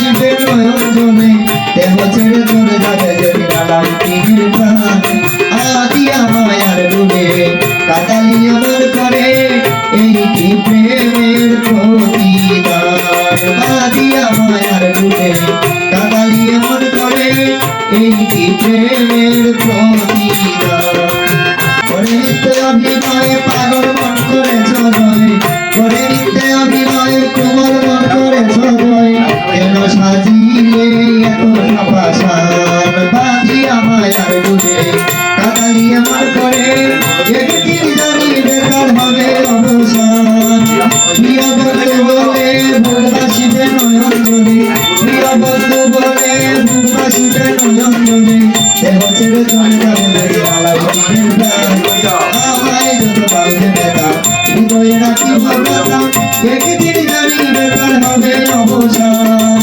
আসবে নয়ন জলে দেহ ছেড়ে চলে যাবে যদি নালাম তিমির প্রাণ আদিয়া মায়ার ডুবে কাদালি আমার করে এই কি প্রেমের প্রতিদান আদিয়া মায়ার ডুবে কাদালি আমার করে এই কি প্রেমের প্রতিদান করে নিতে অভিনয় পাগল মন করে জয় করে নিতে অভিনয় কোমল মন করে জয় কেন সাজিলে এত ভাষান বাঁধিয়া মায়ার ডুবে কাদালি আমার করে একদিন জানি বেকার হবে অবসান প্রিয় বন্ধু বলে ভুলবাসিবে নয়ন জলে প্রিয় বন্ধু বলে ভুলবাসিবে নয়ন জলে দেহ ছেড়ে চলে যাবে আলা আমায় যত পাবে বেটা হৃদয়ে রাখি ভাবনা একদিন জানি বেকার হবে অবসান।